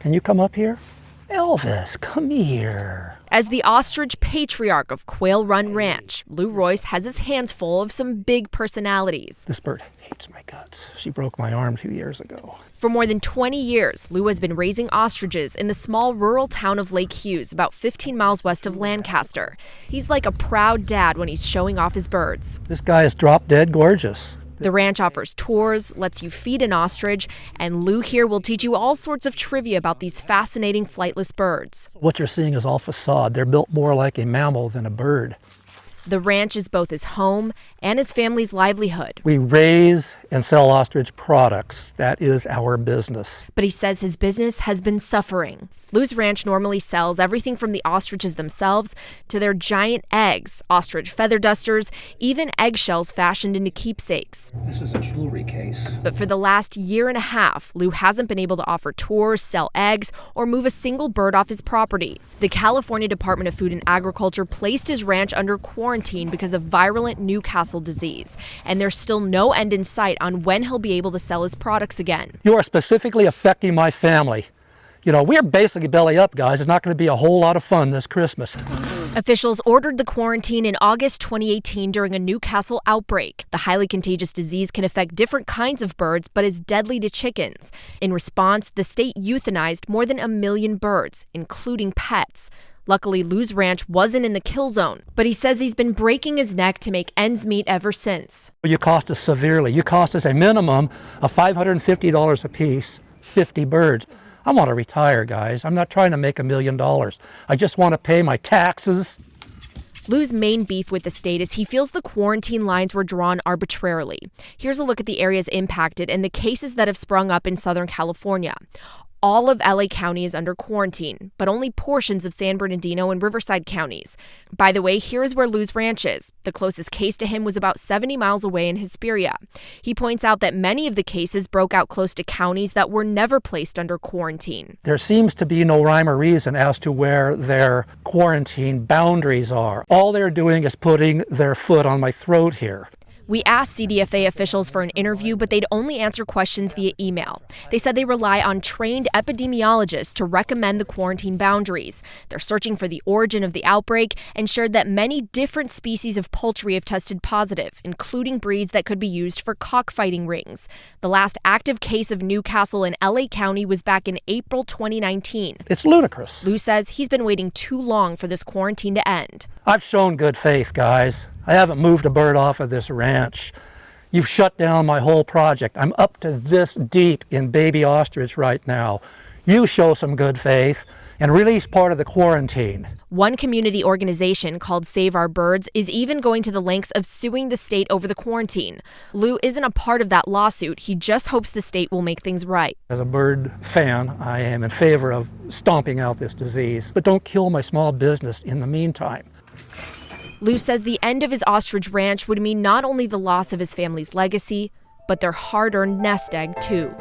Can you come up here? Elvis, come here. As the Ostrich patriarch of Quail Run Ranch, Lou Royce has his hands full of some big personalities. This bird hates my guts. She broke my arm 2 years ago. For more than 20 years, Lou has been raising ostriches in the small rural town of Lake Hughes, about 15 miles west of Lancaster. He's like a proud dad when he's showing off his birds. This guy is drop dead gorgeous. The ranch offers tours, lets you feed an ostrich, and Lou here will teach you all sorts of trivia about these fascinating flightless birds. What you're seeing is all facade. They're built more like a mammal than a bird. The ranch is both his home and his family's livelihood. We raise and sell ostrich products. That is our business. But he says his business has been suffering. Lou's ranch normally sells everything from the ostriches themselves to their giant eggs, ostrich feather dusters, even eggshells fashioned into keepsakes. This is a jewelry case. But for the last year and a half, Lou hasn't been able to offer tours, sell eggs, or move a single bird off his property. The California Department of Food and Agriculture placed his ranch under quarantine because of virulent Newcastle disease, and there's still no end in sight on when he'll be able to sell his products again. You are specifically affecting my family. You know, we're basically belly up, guys. It's not going to be a whole lot of fun this Christmas. Officials ordered the quarantine in August 2018 during a Newcastle outbreak. The highly contagious disease can affect different kinds of birds, but is deadly to chickens. In response, the state euthanized more than 1 million birds, including pets. Luckily, Lou's ranch wasn't in the kill zone, but he says he's been breaking his neck to make ends meet ever since. You cost us severely. You cost us a minimum of $550 a piece, 50 birds. I want to retire, guys. I'm not trying to make $1 million. I just want to pay my taxes. Lou's main beef with the state is he feels the quarantine lines were drawn arbitrarily. Here's a look at the areas impacted and the cases that have sprung up in Southern California. All of LA County is under quarantine, but only portions of San Bernardino and Riverside counties. By the way, here is where Lou's ranch is. The closest case to him was about 70 miles away in Hesperia. He points out that many of the cases broke out close to counties that were never placed under quarantine. There seems to be no rhyme or reason as to where their quarantine boundaries are. All they're doing is putting their foot on my throat here. We asked CDFA officials for an interview, but they'd only answer questions via email. They said they rely on trained epidemiologists to recommend the quarantine boundaries. They're searching for the origin of the outbreak and shared that many different species of poultry have tested positive, including breeds that could be used for cockfighting rings. The last active case of Newcastle in LA County was back in April 2019. It's ludicrous. Lou says he's been waiting too long for this quarantine to end. I've shown good faith, guys. I haven't moved a bird off of this ranch. You've shut down my whole project. I'm up to this deep in baby ostrich right now. You show some good faith and release part of the quarantine. One community organization called Save Our Birds is even going to the lengths of suing the state over the quarantine. Lou isn't a part of that lawsuit. He just hopes the state will make things right. As a bird fan, I am in favor of stomping out this disease, but don't kill my small business in the meantime. Lou says the end of his ostrich ranch would mean not only the loss of his family's legacy, but their hard-earned nest egg, too.